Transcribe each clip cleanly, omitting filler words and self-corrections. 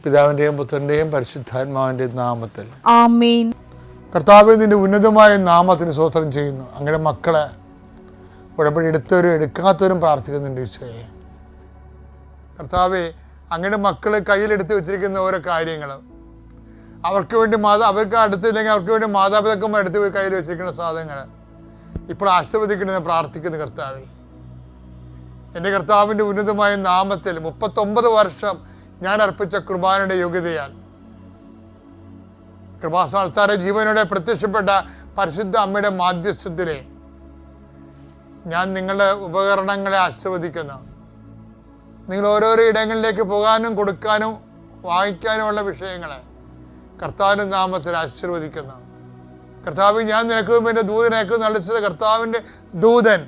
പിതാവിൻ്റെയും പുത്രൻ്റെയും പരിശുദ്ധാത്മാവിൻ്റെയും നാമത്തിൽ ആമേൻ. കർത്താവേ, നിന്റെ ഉന്നതമായ നാമത്തിന് സ്തോത്രം ചെയ്യുന്നു. അങ്ങനെ മക്കളെ ഉടമ്പടി എടുത്തവരും എടുക്കാത്തവരും പ്രാർത്ഥിക്കുന്നുണ്ട് ഈശോയെ. കർത്താവേ, അങ്ങനെ മക്കൾ കയ്യിലെടുത്ത് വെച്ചിരിക്കുന്ന ഓരോ കാര്യങ്ങൾ അവർക്ക് വേണ്ടി അവർക്ക് അടുത്തില്ലെങ്കിൽ അവർക്ക് വേണ്ടി മാതാപിതാക്കന്മാർ എടുത്ത് പോയി കയ്യിൽ വെച്ചിരിക്കുന്ന സാധനങ്ങൾ ഇപ്പോൾ ആശീർവദിക്കണമെന്ന് പ്രാർത്ഥിക്കുന്നു. കർത്താവേ, എൻ്റെ കർത്താവിൻ്റെ ഉന്നതമായ നാമത്തിൽ 39 വർഷം ഞാൻ അർപ്പിച്ച കുർബാനയുടെ യോഗ്യതയാൽ കൃപാസ്ഥാനത്താരെ ജീവനോടെ പ്രത്യക്ഷപ്പെട്ട പരിശുദ്ധ അമ്മയുടെ മാധ്യസ്ഥത്തിലെ ഞാൻ നിങ്ങളുടെ ഉപകരണങ്ങളെ ആശീർവദിക്കുന്നു. നിങ്ങൾ ഓരോരോ ഇടങ്ങളിലേക്ക് പോകാനും കൊടുക്കാനും വാങ്ങിക്കാനുമുള്ള വിഷയങ്ങളെ കർത്താവിൻ്റെ നാമത്തിൽ ആശീർവദിക്കുന്നു. കർത്താവ്, ഞാൻ നിനക്ക് മുമ്പ് എൻ്റെ ദൂതനേക്ക് നളിച്ചത് കർത്താവിൻ്റെ ദൂതൻ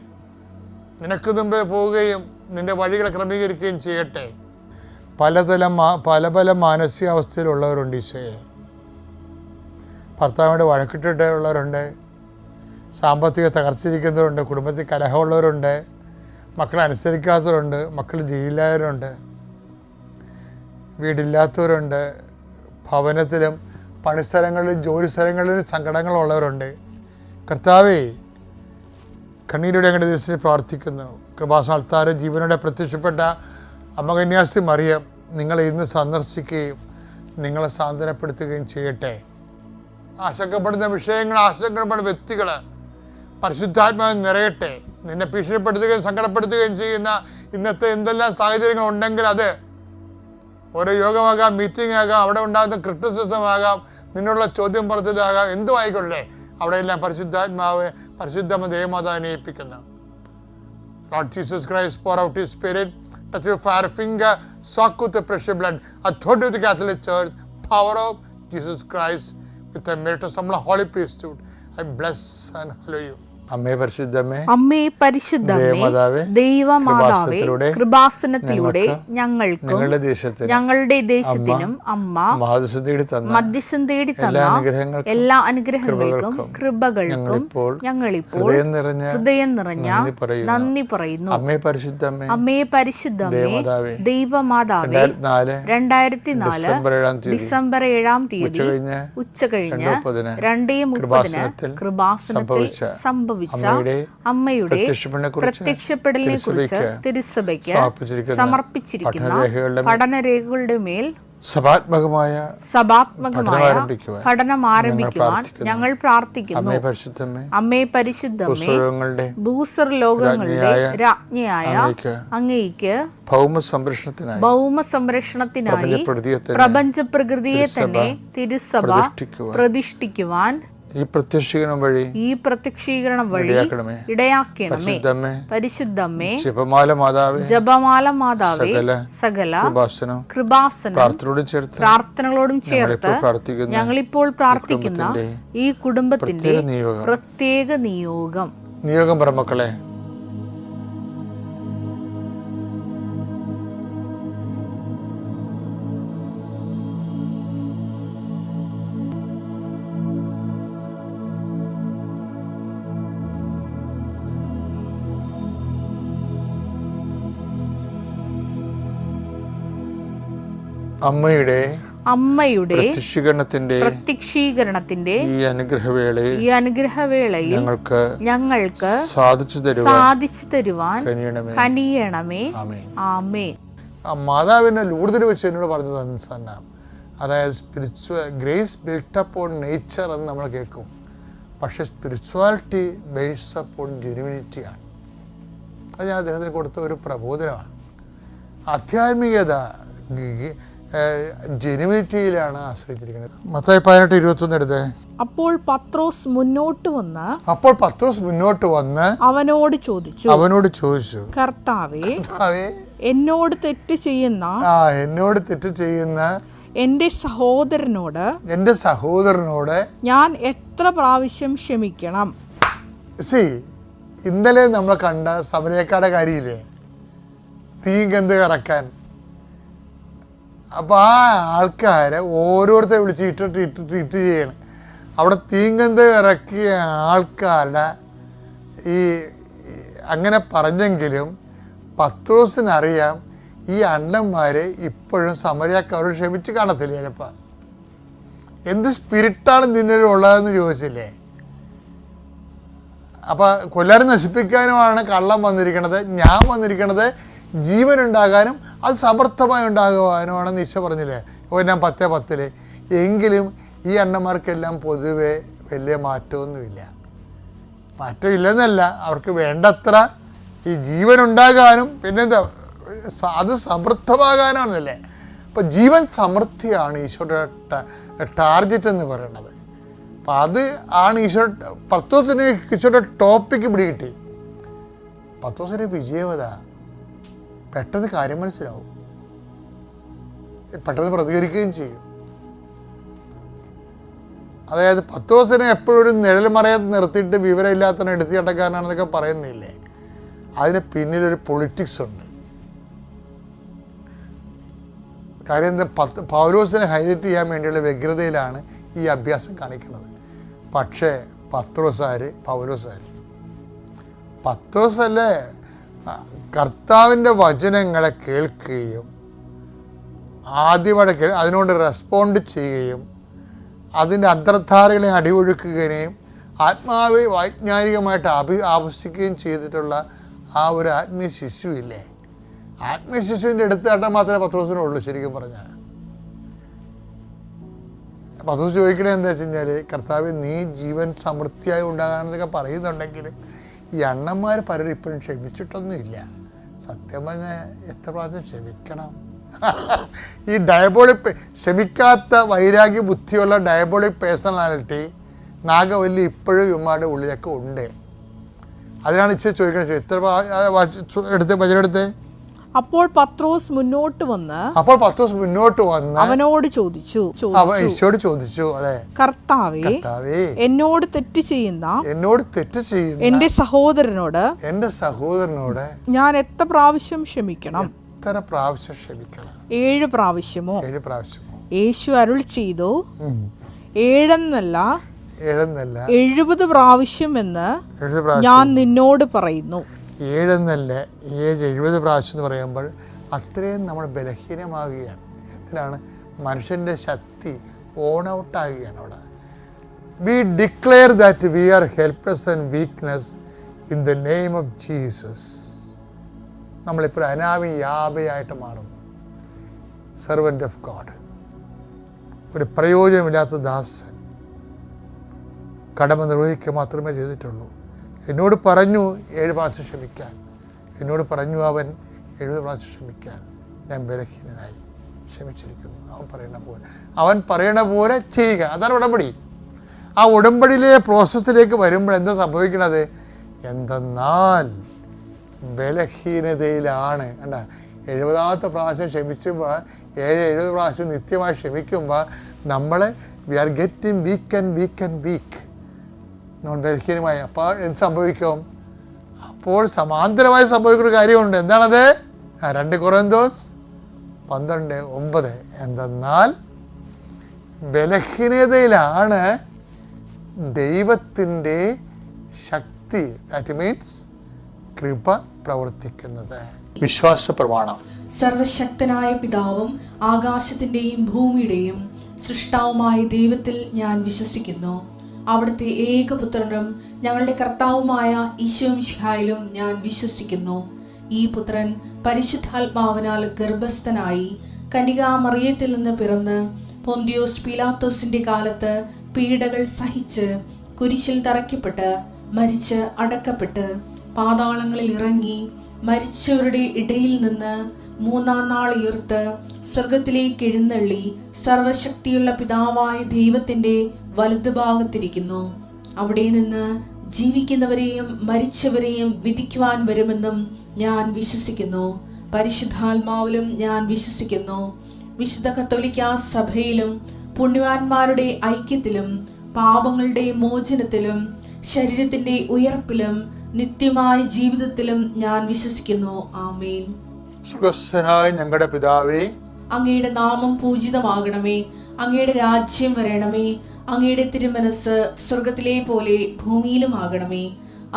നിനക്ക് മുമ്പേ പോവുകയും നിൻ്റെ വഴികളെ ക്രമീകരിക്കുകയും ചെയ്യട്ടെ. പല പല മാനസികാവസ്ഥയിലുള്ളവരുണ്ട് ഈശോയെ. ഭർത്താവിൻ്റെ വഴക്കിട്ടിട്ടുള്ളവരുണ്ട്, സാമ്പത്തിക തകർച്ചിരിക്കുന്നവരുണ്ട്, കുടുംബത്തിൽ കലഹമുള്ളവരുണ്ട്, മക്കളെ അനുസരിക്കാത്തവരുണ്ട്, മക്കൾ ജയിലിലായവരുണ്ട്, വീടില്ലാത്തവരുണ്ട്, ഭവനത്തിലും പണിസ്ഥലങ്ങളിലും ജോലി സ്ഥലങ്ങളിലും സങ്കടങ്ങളുള്ളവരുണ്ട്. കർത്താവേ, കണ്ണീരുടെ അങ്ങയുടെ ദിവസത്തിൽ പ്രാർത്ഥിക്കുന്നു. കൃപാസ്ഥാനത്താരെ ജീവനോടെ പ്രത്യക്ഷപ്പെട്ട അമ്മ കന്യാസ്ത്രീ മറിയം നിങ്ങളെ ഇന്ന് സന്ദർശിക്കുകയും നിങ്ങളെ സാന്ത്വനപ്പെടുത്തുകയും ചെയ്യട്ടെ. ആശങ്കപ്പെടുന്ന വിഷയങ്ങൾ, ആശങ്കപ്പെടുന്ന വ്യക്തികൾ പരിശുദ്ധാത്മാവിൽ നിറയട്ടെ. നിന്നെ ഭീഷണിപ്പെടുത്തുകയും സങ്കടപ്പെടുത്തുകയും ചെയ്യുന്ന ഇന്നത്തെ എന്തെല്ലാം സാഹചര്യങ്ങൾ ഉണ്ടെങ്കിൽ അത് ഓരോ യോഗമാകാം, മീറ്റിംഗ് ആകാം, അവിടെ ഉണ്ടാകുന്ന ക്രിറ്റിസിസം ആകാം, നിന്നുള്ള ചോദ്യം പറച്ചിലാകാം, എന്തും ആയിക്കൊള്ളേ, അവിടെയെല്ലാം പരിശുദ്ധമ്മ ദേവമാതാവിനെ ഏൽപ്പിക്കുന്നു. Lord Jesus Christ, pour out His Spirit, touch your fire finger, soak with the precious blood, authority of the Catholic Church, power of Jesus Christ, with the merit of some holy priesthood, I bless and hallow you. അമ്മേ പരിശുദ്ധമേ, അമ്മേ പരിശുദ്ധമേ, ദൈവമാതാവേ, കൃപാസനത്തിലൂടെ ഞങ്ങൾക്കും ഞങ്ങളുടെ ദേശത്തിനും അമ്മ മധ്യസ്ഥം തേടി തന്ന എല്ലാ അനുഗ്രഹങ്ങൾക്കും കൃപകൾക്കും ഞങ്ങളിപ്പോൾ ഹൃദയം നിറഞ്ഞ നന്ദി പറയുന്നു. അമ്മേ പരിശുദ്ധമേ, ദൈവമാതാവേ, 2004 ഡിസംബർ 7 തീയതി ഉച്ചകഴിഞ്ഞ് 2:30 കൃപാസനത്തിൽ സംഭവിച്ച അമ്മയുടെ പ്രത്യക്ഷപ്പെടലിനെ കുറിച്ച് തിരുസഭയ്ക്ക് സമർപ്പിച്ചിരിക്കുന്ന പഠനരേഖകളുടെ മേൽ സഭാത്മകമായ പഠനം ആരംഭിക്കുവാൻ ഞങ്ങൾ പ്രാർത്ഥിക്കുന്നു. അമ്മേ പരിശുദ്ധമേ, ഭൂസ്വർ ലോകങ്ങളുടെ രാജ്ഞിയായ അങ്ങേയ്ക്ക് ഭൗമ സംരക്ഷണത്തിനായി പ്രപഞ്ച പ്രകൃതിയെ തന്നെ തിരുസഭ പ്രതിഷ്ഠിക്കുവാൻ ഈ പ്രത്യക്ഷീകരണം വഴി ഇടയാക്കണമേ. പരിശുദ്ധമ്മേ, ജപമാല മാതാവേ, സകല കൃപാസനം പ്രാർത്ഥനകളോടും ചേർത്ത് ഞങ്ങളിപ്പോൾ പ്രാർത്ഥിക്കുന്ന ഈ കുടുംബത്തിന്റെ പ്രത്യേക നിയോഗം പറമക്കളെ, അമ്മയുടെ പ്രത്യക്ഷീകരണത്തിന്റെ ഈ അനുഗ്രഹവേളയിൽ ഞങ്ങൾക്ക് സാധിച്ചു തരുവാൻ കനിയണമേ. ആമേൻ. മാതാവിനെ ലൂർദിൽ വെച്ച് എന്നോട് പറഞ്ഞത് തന്നെ, അതായത് ഗ്രേസ് ബിൽട്ട് അപ്പോൺ നേച്ചർ എന്ന് നമ്മൾ കേൾക്കും, പക്ഷെ സ്പിരിച്വാലിറ്റി ബേസ്ഡ് അപ്പോൺ ജെനുവിനിറ്റിയാണ്. അത് ഞാൻ അദ്ദേഹത്തിന് കൊടുത്ത ഒരു പ്രബോധനമാണ്. ആധ്യാത്മികത ജെനുവിനിറ്റിയിലാണ് ആശ്രയിച്ചിരിക്കുന്നത്. മത്തായി 18:21 എടുത്തേ. അപ്പോൾ പത്രോസ് മുന്നോട്ട് വന്ന് അവനോട് ചോദിച്ചു, കർത്താവേ, എന്നോട് തെറ്റ് ചെയ്യുന്ന എന്റെ സഹോദരനോട് ഞാൻ എത്ര പ്രാവശ്യം ക്ഷമിക്കണം? ഇന്നലെ നമ്മൾ കണ്ട സമരക്കാരുടെ കാര്യമില്ലേ, തീങ്കന്ത് ഇറക്കാൻ. അപ്പോൾ ആ ആൾക്കാരെ ഓരോരുത്തരെ വിളിച്ച് ഇട്ട് ചെയ്യണം. അവിടെ തീങ്കന്ത് ഇറക്കിയ ആൾക്കാരുടെ ഈ അങ്ങനെ പറഞ്ഞെങ്കിലും പത്രോസിനറിയാം ഈ അണ്ണന്മാർ ഇപ്പോഴും സമരക്കാരോട് ക്ഷമിച്ച് കാണത്തില്ല ചിലപ്പോൾ. എന്ത് സ്പിരിറ്റാണ് നിന്നിലുള്ളതെന്ന് ചോദിച്ചില്ലേ? അപ്പം കൊല്ലാനും നശിപ്പിക്കാനുമാണ് കള്ളം വന്നിരിക്കണത്. ഞാൻ വന്നിരിക്കണത് ജീവൻ ഉണ്ടാകാനും അത് സമർത്ഥമായി ഉണ്ടാകുവാനുമാണെന്ന് ഈശോ പറഞ്ഞില്ലേ ഞാൻ 10:10. എങ്കിലും ഈ അണ്ണന്മാർക്കെല്ലാം പൊതുവെ വലിയ മാറ്റമൊന്നുമില്ല. മാറ്റമില്ലെന്നല്ല, അവർക്ക് വേണ്ടത്ര ഈ ജീവൻ ഉണ്ടാകാനും പിന്നെന്താ അത് സമൃദ്ധമാകാനാണെന്നല്ലേ. അപ്പോൾ ജീവൻ സമൃദ്ധിയാണ് ഈശോയുടെ ടാർഗറ്റ് എന്ന് പറയുന്നത്. അപ്പം അത് ആണ് പത്രോസിന് ഈശോയുടെ ടോപ്പിക്ക് പിടികിട്ടി. പത്രോസിന് വിജയവത പെട്ടെന്ന് കാര്യം മനസ്സിലാവും, പെട്ടെന്ന് പ്രതികരിക്കുകയും ചെയ്യും. അതായത് പത്രോസിനെ എപ്പോഴും ഒരു നിഴൽ മറയത്ത് നിർത്തിയിട്ട് വിവരമില്ലാത്തവനെ എടുത്തിട്ടക്കാരനാണെന്നൊക്കെ പറയുന്നില്ലേ, അതിന് പിന്നിലൊരു പൊളിറ്റിക്സ് ഉണ്ട്. കാര്യം എന്താ, പൗലോസിനെ ഹൈലൈറ്റ് ചെയ്യാൻ വേണ്ടിയുള്ള വ്യഗ്രതയിലാണ് ഈ അഭ്യാസം കാണിക്കുന്നത്. പക്ഷേ പത്രോസല്ലേ കർത്താവിൻ്റെ വചനങ്ങളെ കേൾക്കുകയും ആദ്യമായിട്ട് അതിനോട് റെസ്പോണ്ട് ചെയ്യുകയും അതിൻ്റെ അന്തർധാരകളെ അടിയൊഴുക്കുകയും ആത്മാവ് വൈജ്ഞാനികമായിട്ട് ആവശ്യിക്കുകയും ചെയ്തിട്ടുള്ള ആ ഒരു ആത്മീയ ശിശുവില്ലേ, ആത്മീയ ശിശുവിൻ്റെ എടുത്താട്ടം മാത്രമേ പത്രോസിനുള്ളൂ. ശരിക്കും പറഞ്ഞാൽ പത്രോസ് ചോദിക്കണേ എന്താ വെച്ച് കഴിഞ്ഞാൽ, കർത്താവ് നീ ജീവൻ സമൃദ്ധിയായി ഉണ്ടാകാനെന്നൊക്കെ പറയുന്നുണ്ടെങ്കിൽ ഈ അണ്ണന്മാർ പലരും ഇപ്പോഴും ക്ഷമിച്ചിട്ടൊന്നുമില്ല. സത്യം പറഞ്ഞാൽ എത്ര പ്രാവശ്യം ക്ഷമിക്കണം? ഈ ഡയബോളിക് ക്ഷമിക്കാത്ത വൈരാഗ്യ ബുദ്ധിയുള്ള ഡയബോളിക് പേഴ്സണാലിറ്റി നാഗവല്ലി ഇപ്പോഴും ഇവന്മാരുടെ ഉള്ളിലൊക്കെ ഉണ്ട്. അതിനാണ് ഇച്ചിരി ചോദിക്കണത്. എത്ര എടുത്ത് അപ്പോൾ പത്രോസ് മുന്നോട്ട് വന്ന് അവനോട് ഈശോയോട് ചോദിച്ചു, അതെ കർത്താവേ, എന്നോട് തെറ്റ് ചെയ്യുന്ന എന്റെ സഹോദരനോട് ഞാൻ എത്ര പ്രാവശ്യം ക്ഷമിക്കണം? 7 പ്രാവശ്യമോ? യേശു അരുൾ ചെയ്തു, 7 70 പ്രാവശ്യം എന്ന് ഞാൻ നിന്നോട് പറയുന്നു. 70 പ്രാവശ്യം എന്ന് പറയുമ്പോൾ അത്രയും നമ്മൾ ബലഹീനമാകുകയാണ്. എന്തിനാണ്? മനുഷ്യൻ്റെ ശക്തി ഓൺ ഔട്ട് ആകുകയാണ് അവിടെ. V declare that we R helpless and weakness in the name of Jesus. നമ്മളിപ്പോൾ അനാവിയാപയായിട്ട് മാറുന്നു. സെർവൻ്റ് ഓഫ് ഗോഡ്, ഒരു പ്രയോജനമില്ലാത്ത ദാസൻ, കടമ നിർവഹിക്കുക മാത്രമേ ചെയ്തിട്ടുള്ളൂ. എന്നോട് പറഞ്ഞു 7 പ്രാവശ്യം ക്ഷമിക്കാൻ. എന്നോട് പറഞ്ഞു അവൻ 70 പ്രാവശ്യം ക്ഷമിക്കാൻ. ഞാൻ ബലഹീനനായി ക്ഷമിച്ചിരിക്കുന്നു. അവൻ പറയണ പോലെ ചെയ്യുക. അതാണ് ഉടമ്പടി. ആ ഉടമ്പടിയിലെ പ്രോസസ്സിലേക്ക് വരുമ്പോൾ എന്താ സംഭവിക്കണത്? എന്തെന്നാൽ ബലഹീനതയിലാണ്. കണ്ട, 70ാമത്തെ പ്രാവശ്യം ക്ഷമിക്കുമ്പോൾ 70 പ്രാവശ്യം നിത്യമായി ക്ഷമിക്കുമ്പോൾ നമ്മൾ വി ആർ ഗെറ്റിംഗ് വീക്ക് നമ്മൾ ബലഹീനമായി. അപ്പോൾ എന്ത് സംഭവിക്കും? അപ്പോൾ സമാന്തരമായി സംഭവിക്കുന്ന കാര്യമുണ്ട്. എന്താണത്? 2 കൊറിന്തോസ് 12:9. എന്തെന്നാൽ ബലഹീനതയിലാണ് ദൈവത്തിൻ്റെ ശക്തി, ദാറ്റ് മീൻസ് കൃപ പ്രവർത്തിക്കുന്നത്. വിശ്വാസ പ്രമാണം. സർവശക്തനായ പിതാവും ആകാശത്തിൻ്റെയും ഭൂമിയുടെയും സൃഷ്ടാവുമായ ദൈവത്തിൽ ഞാൻ വിശ്വസിക്കുന്നു. അവിടുത്തെ ഏകപുത്രനും ഞങ്ങളുടെ കർത്താവുമായ ഈശോ മിശിഹായിലും ഞാൻ വിശ്വസിക്കുന്നു. ഈ പുത്രൻ പരിശുദ്ധാത്മാവിനാൽ ഗർഭസ്ഥനായി കന്യകാമറിയത്തിൽ നിന്ന് പിറന്ന് പൊന്തിയോസ് പീലാത്തോസിന്റെ കാലത്ത് പീഡകൾ സഹിച്ച് കുരിശിൽ തറയ്ക്കപ്പെട്ട് മരിച്ച് അടക്കപ്പെട്ട് പാതാളങ്ങളിൽ ഇറങ്ങി മരിച്ചവരുടെ ഇടയിൽ നിന്ന് 3-ാം നാൾ ഉയർത്ത് സ്വർഗത്തിലേക്ക് എഴുന്നള്ളി സർവശക്തിയുള്ള പിതാവായ ദൈവത്തിന്റെ വലതുഭാഗത്തിരിക്കുന്നു. അവിടെ നിന്ന് ജീവിക്കുന്നവരെയും മരിച്ചവരെയും വിധിക്കുവാൻ വരുമെന്നും ഞാൻ വിശ്വസിക്കുന്നു. പരിശുദ്ധാത്മാവിലും ഞാൻ വിശ്വസിക്കുന്നു. വിശുദ്ധ കത്തോലിക്കാ സഭയിലും പുണ്യവാന്മാരുടെ ഐക്യത്തിലും പാപങ്ങളുടെ മോചനത്തിലും ശരീരത്തിന്റെ ഉയർപ്പിലും നിത്യമായ ജീവിതത്തിലും ഞാൻ വിശ്വസിക്കുന്നു. ആമേൻ. സ്വർഗ്ഗസ്ഥനായ ഞങ്ങളുടെ പിതാവേ, അങ്ങയുടെ നാമം പൂജിതമാകണമേ. അങ്ങയുടെ രാജ്യം വരണമേ. അങ്ങയുടെ തിരുമനസ് സ്വർഗത്തിലെ പോലെ ഭൂമിയിലും ആകണമേ.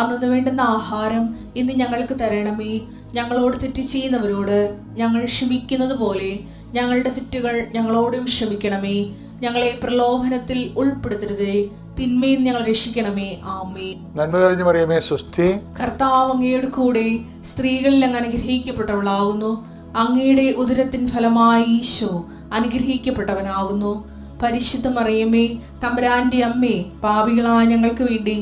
അന്നു വേണ്ടുന്ന ആഹാരം ഇന്ന് ഞങ്ങൾക്ക് തരണമേ. ഞങ്ങളോട് തെറ്റ് ചെയ്യുന്നവരോട് ഞങ്ങൾ ക്ഷമിക്കുന്നത് പോലെ ഞങ്ങളുടെ തെറ്റുകൾ ഞങ്ങളോടും ക്ഷമിക്കണമേ. ഞങ്ങളെ പ്രലോഭനത്തിൽ ഉൾപ്പെടുത്തരുതേ, തിന്മയിൽ ഞങ്ങൾ രക്ഷിക്കണമേ. ആമേൻ. നന്മ തെളിഞ്ഞു മറിയമേ, സ്വസ്തി. കർത്താവ് അങ്ങയുടെ കൂടെ സ്ത്രീകളിൽ അങ്ങ് അനുഗ്രഹിക്കപ്പെട്ടവളാകുന്നു. അങ്ങയുടെ ഉദരത്തിൻ ഫലമായി ഈശോ അനുഗ്രഹിക്കപ്പെട്ടവനാകുന്നു. പരിശുദ്ധ മറിയമേ, തമ്പുരാന്റെ അമ്മേ, പാപികളായ ഞങ്ങൾക്ക് വേണ്ടി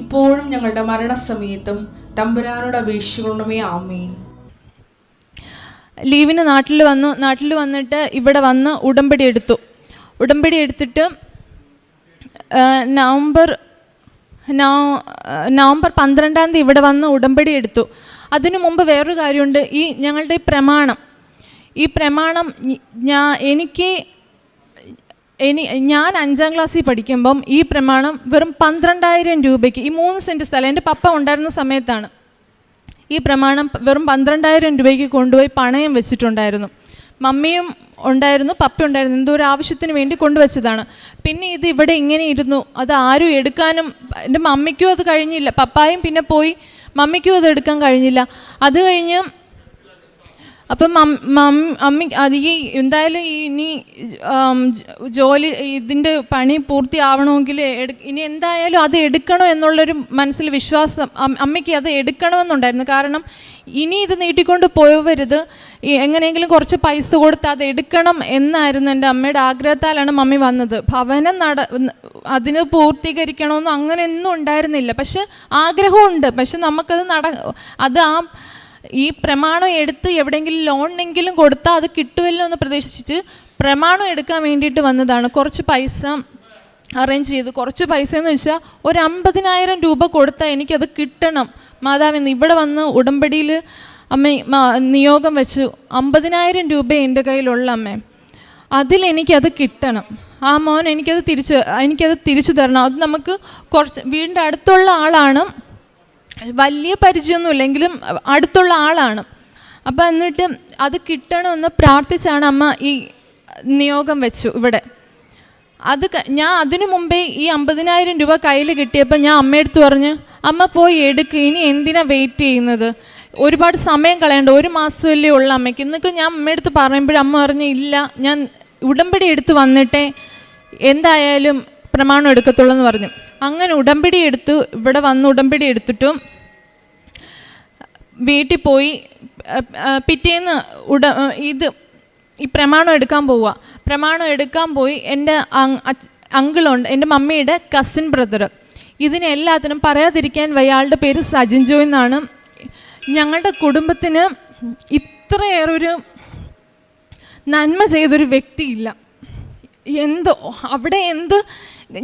ഇപ്പോഴും ഞങ്ങളുടെ മരണസമയത്തും തമ്പുരാനോട് അപേക്ഷിക്കണമേ. ആമേൻ. ലീവിന് നാട്ടിൽ വന്നിട്ട് ഇവിടെ വന്ന് ഉടമ്പടി എടുത്തിട്ട് നവംബർ 12 ഇവിടെ വന്ന് ഉടമ്പടി എടുത്തു. അതിനു മുമ്പ് വേറൊരു കാര്യമുണ്ട്. ഞങ്ങളുടെ ഈ പ്രമാണം ഞാൻ 5ാം ക്ലാസ്സിൽ പഠിക്കുമ്പം ഈ പ്രമാണം വെറും 12,000 രൂപയ്ക്ക്, ഈ 3 സെൻറ്റ് സ്ഥലം എൻ്റെ പപ്പ ഉണ്ടായിരുന്ന സമയത്താണ് ഈ പ്രമാണം വെറും 12,000 രൂപയ്ക്ക് കൊണ്ടുപോയി പണയം വെച്ചിട്ടുണ്ടായിരുന്നു. മമ്മിയും ഉണ്ടായിരുന്നു, പപ്പ ഉണ്ടായിരുന്നു, എന്തോ ഒരു ആവശ്യത്തിന് വേണ്ടി കൊണ്ടുവച്ചതാണ്. പിന്നെ ഇത് ഇവിടെ ഇങ്ങനെ ഇരുന്നു, അത് ആരും എടുക്കാനും, എൻ്റെ മമ്മിക്കും അത് കഴിഞ്ഞില്ല. പപ്പായും പിന്നെ പോയി, മമ്മിക്കും അത് എടുക്കാൻ കഴിഞ്ഞില്ല. അത് കഴിഞ്ഞ് അപ്പം അമ്മ അത് എന്തായാലും ഇനി ജോലി ഇതിൻ്റെ പണി പൂർത്തിയാവണമെങ്കിൽ ഇനി എന്തായാലും അത് എടുക്കണം എന്നുള്ളൊരു മനസ്സിൽ വിശ്വാസം അമ്മയ്ക്ക് അത് എടുക്കണമെന്നുണ്ടായിരുന്നു. കാരണം ഇനി ഇത് നീട്ടിക്കൊണ്ട് പോവരുത്, എങ്ങനെയെങ്കിലും കുറച്ച് പൈസ കൊടുത്ത് അത് എടുക്കണം എന്നായിരുന്നു എൻ്റെ അമ്മയുടെ ആഗ്രഹത്താലാണ് മമ്മി വന്നത്. ഭവനം അതിന് പൂർത്തീകരിക്കണമെന്നും അങ്ങനെയൊന്നും ഉണ്ടായിരുന്നില്ല. പക്ഷെ ആഗ്രഹമുണ്ട്. പക്ഷെ നമുക്കത് ഈ പ്രമാണം എടുത്ത് എവിടെയെങ്കിലും ലോണിനെങ്കിലും കൊടുത്താൽ അത് കിട്ടുമല്ലോ എന്ന് പ്രതീക്ഷിച്ച് പ്രമാണം എടുക്കാൻ വേണ്ടിയിട്ട് വന്നതാണ്. കുറച്ച് പൈസ അറേഞ്ച് ചെയ്തു. കുറച്ച് പൈസ എന്ന് വെച്ചാൽ ഒരു 50,000 രൂപ കൊടുത്താൽ എനിക്കത് കിട്ടണം. മാതാവിന്ന് ഇവിടെ വന്ന് ഉടമ്പടിയിൽ അമ്മ നിയോഗം വെച്ചു. 50,000 രൂപ എൻ്റെ കയ്യിലുള്ള അമ്മേ, അതിലെനിക്കത് കിട്ടണം. ആ മോൻ എനിക്കത് തിരിച്ചു തരണം. അത് നമുക്ക് കുറച്ച് വീടിൻ്റെ അടുത്തുള്ള ആളാണ്, വലിയ പരിചയമൊന്നുമില്ലെങ്കിലും അടുത്തുള്ള ആളാണ്. അപ്പം എന്നിട്ട് അത് കിട്ടണമെന്ന് പ്രാർത്ഥിച്ചാണ് അമ്മ ഈ നിയോഗം വെച്ചു ഇവിടെ. ഞാൻ അതിനു മുമ്പേ ഈ 50,000 രൂപ കയ്യിൽ കിട്ടിയപ്പോൾ ഞാൻ അമ്മയെടുത്ത് പറഞ്ഞു, അമ്മ പോയി എടുക്ക്, ഇനി എന്തിനാ വെയിറ്റ് ചെയ്യുന്നത്, ഒരുപാട് സമയം കളയണ്ട, 1 മാസമല്ലേ ഉള്ള അമ്മയ്ക്ക്. എന്നൊക്കെ ഞാൻ അമ്മയെടുത്ത് പറയുമ്പോഴും അമ്മ പറഞ്ഞു, ഇല്ല, ഞാൻ ഉടമ്പടി എടുത്ത് വന്നിട്ടേ എന്തായാലും പ്രമാണം എടുക്കത്തുള്ളൂ എന്ന് പറഞ്ഞു. അങ്ങനെ ഉടമ്പടി എടുത്തു. ഇവിടെ വന്ന് ഉടമ്പടി എടുത്തിട്ടും വീട്ടിൽ പോയി പിറ്റേന്ന് ഈ പ്രമാണം എടുക്കാൻ പോവുക. പ്രമാണം എടുക്കാൻ പോയി എൻ്റെ അങ്കിളുണ്ട്, എൻ്റെ മമ്മിയുടെ കസിൻ ബ്രദർ. ഇതിനെല്ലാത്തിനും പറയാതിരിക്കാൻ വയ്യാളുടെ പേര് സജിൻ ജോയ് എന്നാണ്. ഞങ്ങളുടെ കുടുംബത്തിന് ഇത്രയേറെ ഒരു നന്മ ചെയ്തൊരു വ്യക്തിയില്ല. അവിടെ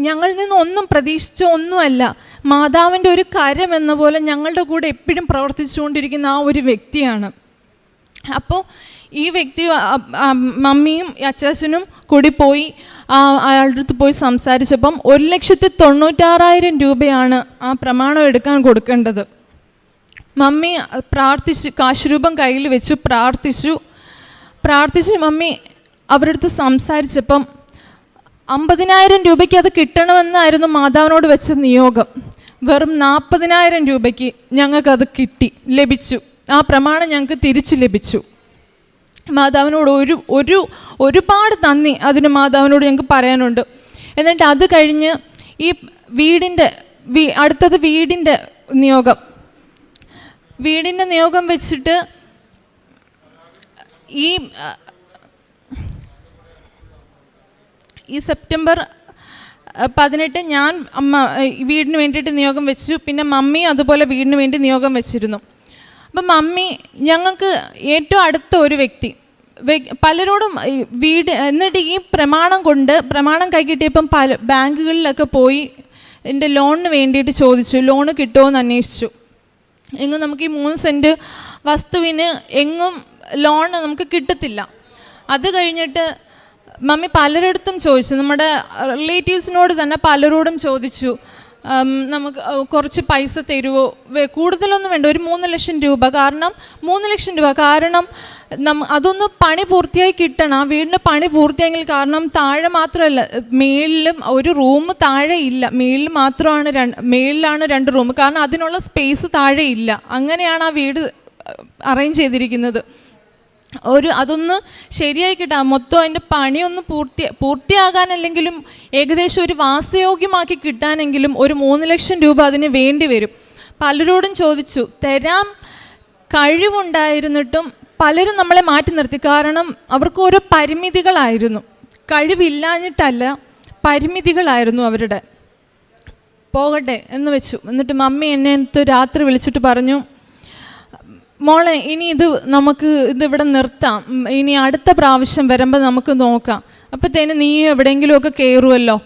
ഞങ്ങളിൽ നിന്നൊന്നും പ്രതീക്ഷിച്ച ഒന്നുമല്ല. മാതാവിൻ്റെ ഒരു കരം എന്ന പോലെ ഞങ്ങളുടെ കൂടെ എപ്പോഴും പ്രവർത്തിച്ചുകൊണ്ടിരിക്കുന്ന ആ ഒരു വ്യക്തിയാണ്. അപ്പോൾ ഈ വ്യക്തി മമ്മിയും അച്ചാച്ചനും കൂടി പോയി അയാളുടെ അടുത്ത് പോയി സംസാരിച്ചപ്പം 1,96,000 രൂപയാണ് ആ പ്രമാണം എടുക്കാൻ കൊടുക്കേണ്ടത്. മമ്മി പ്രാർത്ഥിച്ചു, കാശ് രൂപം കയ്യിൽ വെച്ച് പ്രാർത്ഥിച്ചു മമ്മി അവരുടെ അടുത്ത് സംസാരിച്ചപ്പം 50,000 രൂപയ്ക്ക് അത് കിട്ടണമെന്നായിരുന്നു മാതാവിനോട് വെച്ച നിയോഗം. വെറും 40,000 രൂപയ്ക്ക് ഞങ്ങൾക്കത് ലഭിച്ചു. ആ പ്രമാണം ഞങ്ങൾക്ക് തിരിച്ച് ലഭിച്ചു. മാതാവിനോട് ഒരുപാട് നന്ദി അതിന് മാതാവിനോട് ഞങ്ങൾക്ക് പറയാനുണ്ട്. എന്നിട്ട് അത് കഴിഞ്ഞ് ഈ അടുത്തത് വീടിൻ്റെ നിയോഗം വെച്ചിട്ട് ഈ സെപ്റ്റംബർ 18 ഞാൻ വീടിന് വേണ്ടിയിട്ട് നിയോഗം വെച്ചു. പിന്നെ മമ്മി അതുപോലെ വീടിന് വേണ്ടി നിയോഗം വെച്ചിരുന്നു. അപ്പം മമ്മി ഞങ്ങൾക്ക് ഏറ്റവും അടുത്ത ഒരു വ്യക്തി, പലരോടും എന്നിട്ട് ഈ പ്രമാണം കൈ കിട്ടിയപ്പം ബാങ്കുകളിലൊക്കെ പോയി എൻ്റെ ലോണിന് വേണ്ടിയിട്ട് ചോദിച്ചു, ലോണ് കിട്ടുമോ എന്ന് അന്വേഷിച്ചു. എങ്ങും നമുക്ക് ഈ 3 സെൻറ്റ് വസ്തുവിന് എങ്ങും ലോൺ നമുക്ക് കിട്ടത്തില്ല. അത് കഴിഞ്ഞിട്ട് മമ്മി പലരിടത്തും ചോദിച്ചു, നമ്മുടെ റിലേറ്റീവ്സിനോട് തന്നെ പലരോടും ചോദിച്ചു, നമുക്ക് കുറച്ച് പൈസ തരുമോ, കൂടുതലൊന്നും വേണ്ട, ഒരു 3 ലക്ഷം രൂപ. കാരണം 3 ലക്ഷം രൂപ കാരണം അതൊന്ന് പണി പൂർത്തിയായി കിട്ടണം, ആ വീടിൻ്റെ പണി പൂർത്തിയായെങ്കിൽ. കാരണം താഴെ മാത്രമല്ല, മേളിലും ഒരു റൂം താഴെ ഇല്ല, മേളിൽ മാത്രമാണ് മേളിലാണ് 2 റൂം. കാരണം അതിനുള്ള സ്പേസ് താഴെ ഇല്ല. അങ്ങനെയാണ് ആ വീട് അറേഞ്ച് ചെയ്തിരിക്കുന്നത്. അതൊന്ന് ശരിയായി കിട്ടാം, മൊത്തം അതിൻ്റെ പണിയൊന്ന് പൂർത്തിയാകാനല്ലെങ്കിലും ഏകദേശം ഒരു വാസയോഗ്യമാക്കി കിട്ടാനെങ്കിലും ഒരു 3 ലക്ഷം രൂപ അതിന് വേണ്ടി വരും. പലരോടും ചോദിച്ചു, തരാൻ കഴിവുണ്ടായിരുന്നിട്ടും പലരും നമ്മളെ മാറ്റി നിർത്തി. കാരണം അവർക്ക് ഓരോ പരിമിതികളായിരുന്നു, കഴിവില്ലാഞ്ഞിട്ടല്ല, പരിമിതികളായിരുന്നു അവരുടെ. പോകട്ടെ എന്ന് വെച്ചു. എന്നിട്ട് മമ്മി എന്നെ രാത്രി വിളിച്ചിട്ട് പറഞ്ഞു, മോളെ ഇനി ഇതിവിടെ നിർത്താം, ഇനി അടുത്ത പ്രാവശ്യം വരുമ്പോൾ നമുക്ക് നോക്കാം, അപ്പോഴത്തേന് നീ എവിടെയെങ്കിലുമൊക്കെ കയറുമല്ലോ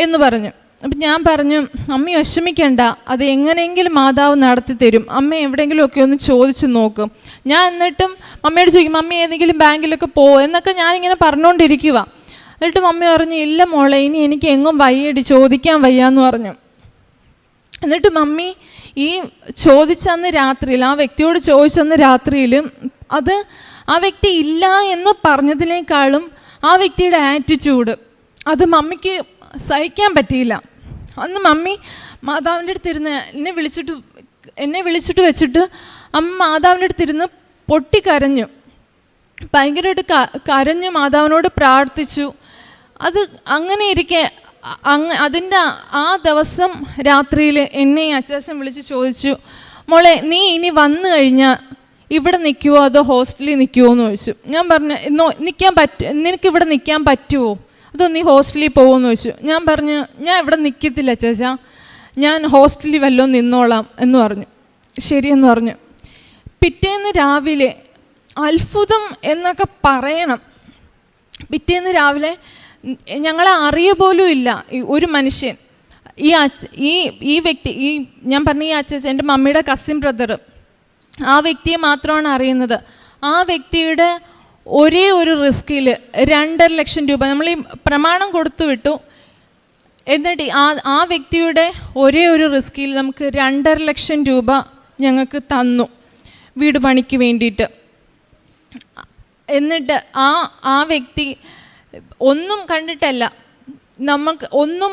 എന്ന് പറഞ്ഞു. അപ്പം ഞാൻ പറഞ്ഞു, അമ്മ വിഷമിക്കണ്ട, അത് എങ്ങനെയെങ്കിലും മാതാവ് നടത്തി തരും, അമ്മ എവിടെയെങ്കിലുമൊക്കെ ഒന്ന് ചോദിച്ചു നോക്കും. ഞാൻ എന്നിട്ടും മമ്മിയോട് ചോദിക്കും, മമ്മി ഏതെങ്കിലും ബാങ്കിലൊക്കെ എന്നൊക്കെ ഞാനിങ്ങനെ പറഞ്ഞുകൊണ്ടിരിക്കുക. എന്നിട്ട് മമ്മി പറഞ്ഞു, ഇല്ല മോളെ, ഇനി എനിക്ക് എങ്ങും വയ്യടി, ചോദിക്കാൻ വയ്യാന്ന് പറഞ്ഞു. എന്നിട്ട് മമ്മി ഈ ചോദിച്ചന്ന് രാത്രിയിൽ, ആ വ്യക്തിയോട് ചോദിച്ചന്ന് രാത്രിയിൽ, അത് ആ വ്യക്തി ഇല്ല എന്ന് പറഞ്ഞതിനേക്കാളും ആ വ്യക്തിയുടെ ആറ്റിറ്റ്യൂഡ്, അത് മമ്മിക്ക് സഹിക്കാൻ പറ്റിയില്ല. അന്ന് മമ്മി മാതാവിൻ്റെ അടുത്തിരുന്ന് എന്നെ വിളിച്ചിട്ട് വെച്ചിട്ട് അമ്മ മാതാവിൻ്റെ അടുത്തിരുന്ന് പൊട്ടിക്കരഞ്ഞു, ഭയങ്കരമായിട്ട് കരഞ്ഞു, മാതാവിനോട് പ്രാർത്ഥിച്ചു. അത് അങ്ങനെ ഇരിക്കെ അതിൻ്റെ ആ ദിവസം രാത്രിയിൽ എന്നെ അച്ചാച്ചൻ വിളിച്ച് ചോദിച്ചു, മോളെ നീ ഇനി വന്നു കഴിഞ്ഞാൽ ഇവിടെ നിൽക്കുമോ അതോ ഹോസ്റ്റലിൽ നിൽക്കുമോ എന്ന് ചോദിച്ചു. ഞാൻ പറഞ്ഞു, നിനക്കിവിടെ നിൽക്കാൻ പറ്റുമോ അതോ നീ ഹോസ്റ്റലിൽ പോകുമെന്ന് ചോദിച്ചു. ഞാൻ പറഞ്ഞു, ഞാൻ ഇവിടെ നിൽക്കത്തില്ല അച്ചാച്ചാ, ഞാൻ ഹോസ്റ്റലിൽ വല്ലതും നിന്നോളാം എന്ന് പറഞ്ഞു. ശരിയെന്ന് പറഞ്ഞു. പിറ്റേന്ന് രാവിലെ അത്ഭുതം എന്നൊക്കെ പറയണം, പിറ്റേന്ന് രാവിലെ ഞങ്ങളെ അറിയ പോലും ഇല്ല ഒരു മനുഷ്യൻ, ഈ വ്യക്തി, ഞാൻ പറഞ്ഞ ഈ അച്ഛൻ എൻ്റെ മമ്മിയുടെ കസിൻ ബ്രദർ, ആ വ്യക്തിയെ മാത്രമാണ് അറിയുന്നത്. ആ വ്യക്തിയുടെ ഒരേ ഒരു റിസ്കിൽ 2.5 ലക്ഷം രൂപ നമ്മൾ ഈ പ്രമാണം കൊടുത്തു വിട്ടു. എന്നിട്ട് ആ വ്യക്തിയുടെ ഒരേ ഒരു റിസ്കിൽ നമുക്ക് 2.5 ലക്ഷം രൂപ ഞങ്ങൾക്ക് തന്നു വീട് പണിക്ക് വേണ്ടിയിട്ട്. എന്നിട്ട് ആ വ്യക്തി ഒന്നും കണ്ടിട്ടല്ല, നമുക്ക് ഒന്നും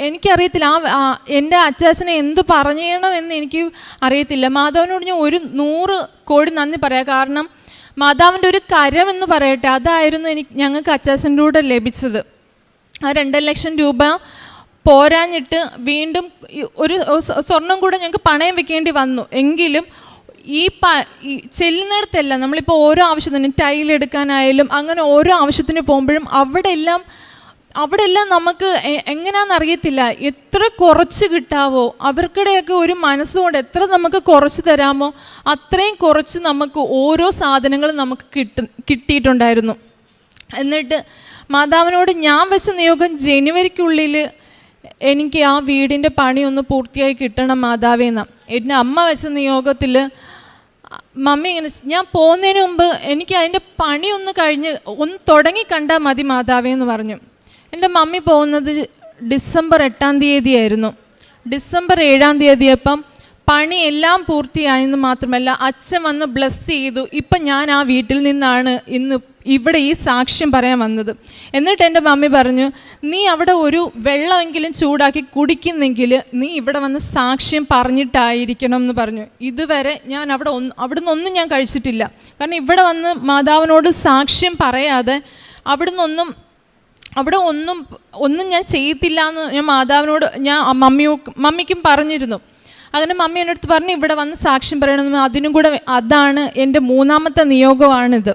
എനിക്കറിയത്തില്ല, എൻ്റെ അച്ചാച്ചനെ എന്ത് പറയണമെന്ന് എനിക്ക് അറിയത്തില്ല. മാതാവിനോട് ഞാൻ 100 കോടി നന്ദി പറയാം. കാരണം മാതാവിൻ്റെ ഒരു കരമെന്ന് പറയട്ടെ, അതായിരുന്നു ഞങ്ങൾക്ക് അച്ചാച്ചൻ്റെ കൂടെ ലഭിച്ചത്. ആ 2.5 ലക്ഷം രൂപ പോരാഞ്ഞിട്ട് വീണ്ടും ഒരു സ്വർണം കൂടെ ഞങ്ങൾക്ക് പണയം വെക്കേണ്ടി വന്നു. എങ്കിലും ഈ ചെല്ലുന്നിടത്തല്ല, നമ്മളിപ്പോൾ ഓരോ ആവശ്യത്തിന് ടൈലെടുക്കാനായാലും അങ്ങനെ ഓരോ ആവശ്യത്തിന് പോകുമ്പോഴും അവിടെ എല്ലാം നമുക്ക് എങ്ങനെയാണെന്നറിയത്തില്ല, എത്ര കുറച്ച് കിട്ടാവോ, അവർക്കിടെയൊക്കെ ഒരു മനസ്സുകൊണ്ട് എത്ര നമുക്ക് കുറച്ച് തരാമോ അത്രയും കുറച്ച് നമുക്ക് ഓരോ സാധനങ്ങളും നമുക്ക് കിട്ടിയിട്ടുണ്ടായിരുന്നു. എന്നിട്ട് മാതാവിനോട് ഞാൻ വെച്ച നിയോഗം, ജനുവരിക്കുള്ളിൽ എനിക്ക് ആ വീടിൻ്റെ പണി ഒന്ന് പൂർത്തിയായി കിട്ടണം മാതാവേന്നാണ്. എൻ്റെ അമ്മ വെച്ച നിയോഗത്തിൽ മമ്മി ഇങ്ങനെ, ഞാൻ പോകുന്നതിന് മുമ്പ് എനിക്ക് അതിൻ്റെ പണി ഒന്ന് തുടങ്ങി കണ്ടാൽ മതി മാതാവേ എന്ന് പറഞ്ഞു. എൻ്റെ മമ്മി പോകുന്നത് ഡിസംബർ 8-ാം തീയതി ആയിരുന്നു. ഡിസംബർ 7-ാം തീയതി അപ്പം പണി എല്ലാം പൂർത്തിയായെന്ന് മാത്രമല്ല അച്ഛൻ വന്ന് ബ്ലെസ് ചെയ്തു. ഇപ്പം ഞാൻ ആ വീട്ടിൽ നിന്നാണ് ഇന്ന് ഇവിടെ ഈ സാക്ഷ്യം പറയാൻ വന്നത്. എന്നിട്ട് എൻ്റെ മമ്മി പറഞ്ഞു, നീ അവിടെ ഒരു വെള്ളമെങ്കിലും ചൂടാക്കി കുടിക്കുന്നെങ്കിൽ നീ ഇവിടെ വന്ന് സാക്ഷ്യം പറഞ്ഞിട്ടായിരിക്കണം എന്ന് പറഞ്ഞു. ഇതുവരെ ഞാൻ അവിടുന്ന് ഒന്നും ഞാൻ കഴിച്ചിട്ടില്ല. കാരണം ഇവിടെ വന്ന് മാതാവിനോട് സാക്ഷ്യം പറയാതെ അവിടെ ഒന്നും ഞാൻ ചെയ്യത്തില്ല എന്ന് ഞാൻ മാതാവിനോട് മമ്മിക്കും പറഞ്ഞിരുന്നു. അങ്ങനെ മമ്മി എൻ്റെ അടുത്ത് പറഞ്ഞു, ഇവിടെ വന്ന് സാക്ഷ്യം പറയണമെന്ന്. അതിനും കൂടെ അതാണ് എൻ്റെ 3-ാമത്തെ നിയോഗമാണിത്.